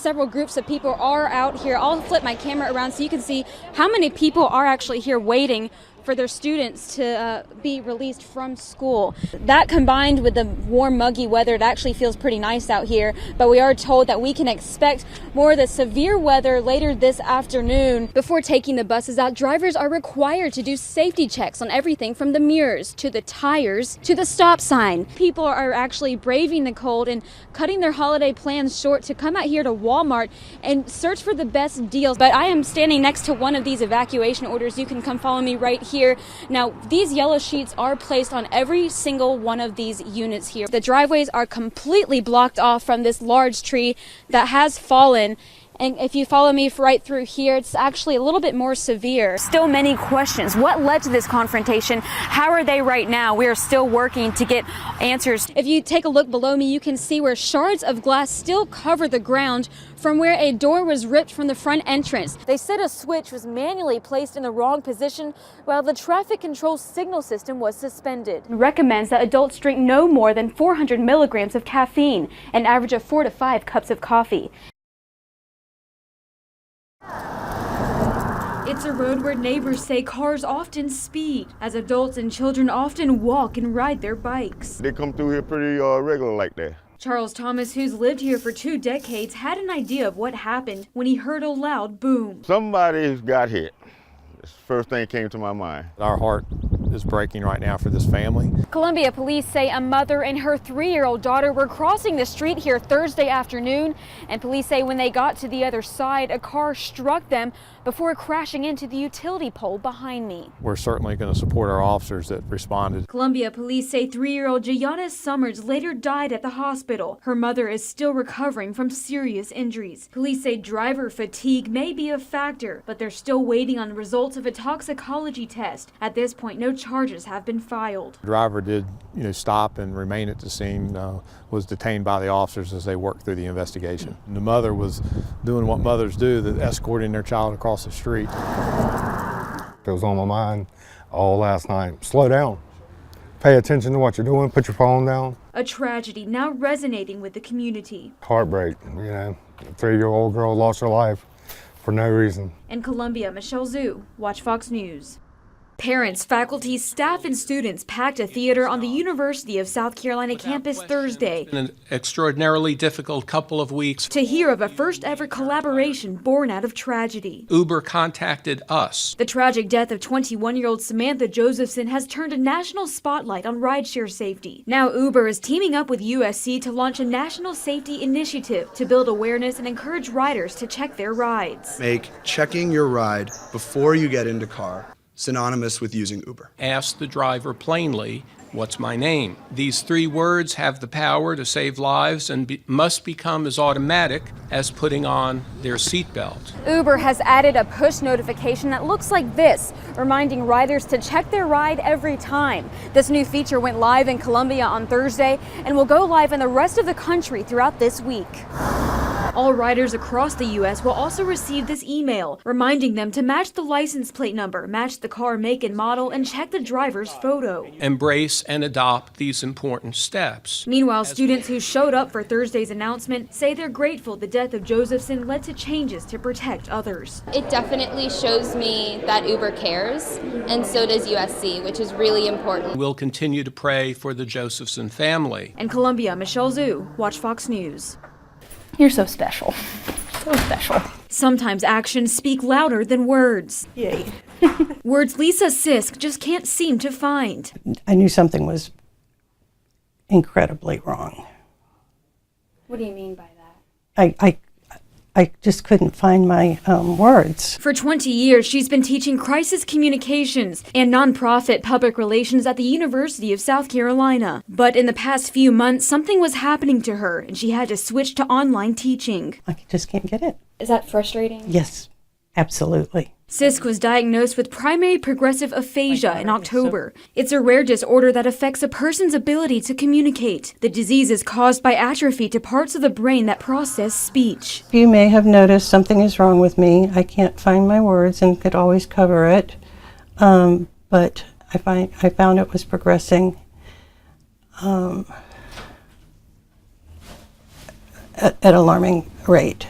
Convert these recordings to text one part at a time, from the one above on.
several groups of people are out here. I'll flip my camera around so you can see how many people are actually here waiting for their students to be released from school. That combined with the warm, muggy weather, it actually feels pretty nice out here, but we are told that we can expect more of the severe weather later this afternoon. Before taking the buses out, drivers are required to do safety checks on everything from the mirrors to the tires to the stop sign. People are actually braving the cold and cutting their holiday plans short to come out here to Walmart and search for the best deals. But I am standing next to one of these evacuation orders. You can come follow me right here. Now, these yellow sheets are placed on every single one of these units here. The driveways are completely blocked off from this large tree that has fallen. And if you follow me right through here, it's actually a little bit more severe. Still many questions. What led to this confrontation? How are they right now? We are still working to get answers. If you take a look below me, you can see where shards of glass still cover the ground from where a door was ripped from the front entrance. They said a switch was manually placed in the wrong position while the traffic control signal system was suspended. It recommends that adults drink no more than 400 milligrams of caffeine, an average of 4 to 5 cups of coffee. It's a road where neighbors say cars often speed, as adults and children often walk and ride their bikes. They come through here pretty regular like that. Charles Thomas, who's lived here for 2 decades, had an idea of what happened when he heard a loud boom. Somebody got hit. That's the first thing that came to my mind. Our heart is breaking right now for this family. Columbia police say a mother and her 3-year-old daughter were crossing the street here Thursday afternoon, and police say when they got to the other side, a car struck them before crashing into the utility pole behind me. We're certainly going to support our officers that responded. Columbia police say 3-year-old Gianna Summers later died at the hospital. Her mother is still recovering from serious injuries. Police say driver fatigue may be a factor, but they're still waiting on the results of a toxicology test. At this point, no charges have been filed. The driver did, stop and remain at the scene, was detained by the officers as they worked through the investigation. And the mother was doing what mothers do, escorting their child across the street. It was on my mind all last night. Slow down. Pay attention to what you're doing. Put your phone down. A tragedy now resonating with the community. Heartbreak, A 3-year-old girl lost her life for no reason. In Columbia, Michelle Zhu, Watch Fox News. Parents, faculty, staff, and students packed a theater on the University of South Carolina campus Thursday. An extraordinarily difficult couple of weeks. To hear of a first-ever collaboration born out of tragedy. Uber contacted us. The tragic death of 21-year-old Samantha Josephson has turned a national spotlight on rideshare safety. Now Uber is teaming up with USC to launch a national safety initiative to build awareness and encourage riders to check their rides. Make checking your ride before you get into car synonymous with using Uber. Ask the driver plainly, "What's my name?" These 3 words have the power to save lives and must become as automatic as putting on their seatbelt. Uber has added a push notification that looks like this, reminding riders to check their ride every time. This new feature went live in Columbia on Thursday and will go live in the rest of the country throughout this week. All riders across the U.S. will also receive this email, reminding them to match the license plate number, match the car make and model, and check the driver's photo. Embrace and adopt these important steps. Meanwhile, students who showed up for Thursday's announcement say they're grateful the death of Josephson led to changes to protect others. It definitely shows me that Uber cares, and so does USC, which is really important. We'll continue to pray for the Josephson family. In Columbia, Michelle Zhu, Watch Fox News. You're so special. So special. Sometimes actions speak louder than words. Yay. Words Lisa Sisk just can't seem to find. I knew something was incredibly wrong. What do you mean by that? I just couldn't find my words. For 20 years, she's been teaching crisis communications and nonprofit public relations at the University of South Carolina. But in the past few months, something was happening to her, and she had to switch to online teaching. I just can't get it. Is that frustrating? Yes, absolutely. Sisk was diagnosed with primary progressive aphasia in October. It's a rare disorder that affects a person's ability to communicate. The disease is caused by atrophy to parts of the brain that process speech. You may have noticed something is wrong with me. I can't find my words and could always cover it. But I found it was progressing at an alarming rate.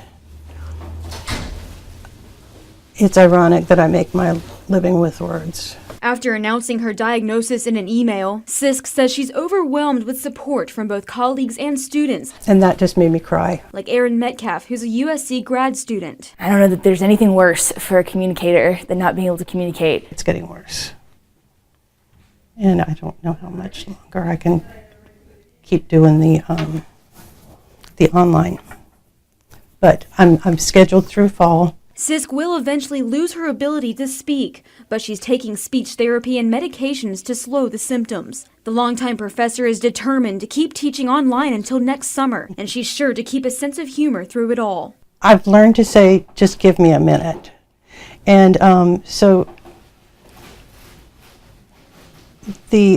it's ironic that I make my living with words. After announcing her diagnosis in an email, Sisk says she's overwhelmed with support from both colleagues and students. And that just made me cry. Like Erin Metcalf, who's a USC grad student. I don't know that there's anything worse for a communicator than not being able to communicate. It's getting worse. And I don't know how much longer I can keep doing the online. But I'm scheduled through fall. Sisk will eventually lose her ability to speak, but she's taking speech therapy and medications to slow the symptoms. The longtime professor is determined to keep teaching online until next summer, and she's sure to keep a sense of humor through it all. I've learned to say, just give me a minute. And so the,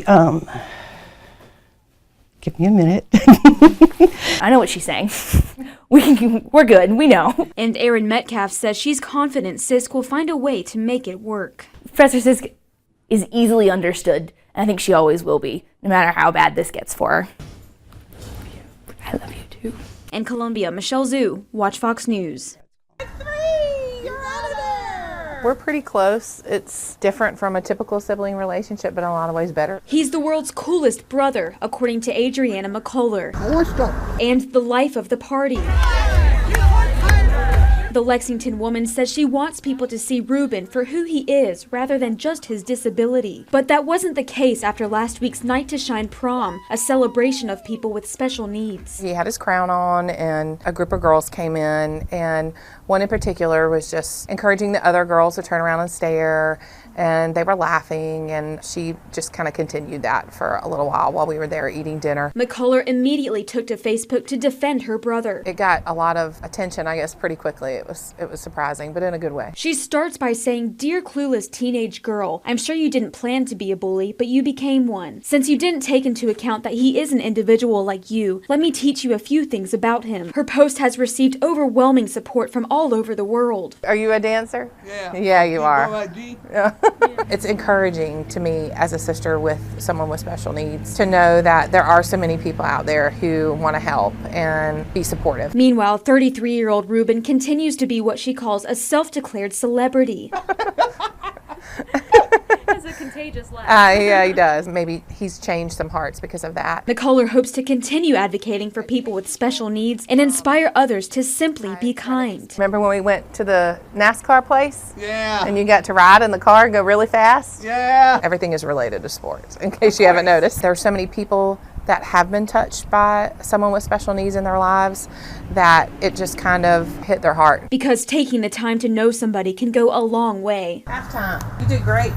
give me a minute. I know what she's saying. We're good, we know. And Erin Metcalf says she's confident Sisk will find a way to make it work. Professor Sisk is easily understood, and I think she always will be, no matter how bad this gets for her. I love you too. In Columbia, Michelle Zhu, Watch Fox News. We're pretty close. It's different from a typical sibling relationship, but in a lot of ways better. He's the world's coolest brother, according to Adriana McCullough, and the life of the party. The Lexington woman says she wants people to see Ruben for who he is rather than just his disability. But that wasn't the case after last week's Night to Shine prom, a celebration of people with special needs. He had his crown on and a group of girls came in, and one in particular was just encouraging the other girls to turn around and stare, and they were laughing, and she just kind of continued that for a little while we were there eating dinner. McCullough immediately took to Facebook to defend her brother. It got a lot of attention, I guess, pretty quickly. It was surprising, but in a good way. She starts by saying, "Dear clueless teenage girl, I'm sure you didn't plan to be a bully, but you became one. Since you didn't take into account that he is an individual like you, let me teach you a few things about him." Her post has received overwhelming support from all over the world. Are you a dancer? Yeah. Yeah, you are. Yeah. It's encouraging to me as a sister with someone with special needs to know that there are so many people out there who want to help and be supportive. Meanwhile, 33-year-old Ruben continues to be what she calls a self-declared celebrity. Has a contagious laugh. Yeah, he does. Maybe he's changed some hearts because of that. McCullough hopes to continue advocating for people with special needs and inspire others to simply be kind. Remember when we went to the NASCAR place? Yeah. And you got to ride in the car and go really fast? Yeah. Everything is related to sports, in case you haven't noticed. There are so many people that have been touched by someone with special needs in their lives that it just kind of hit their heart. Because taking the time to know somebody can go a long way. Halftime. You did great.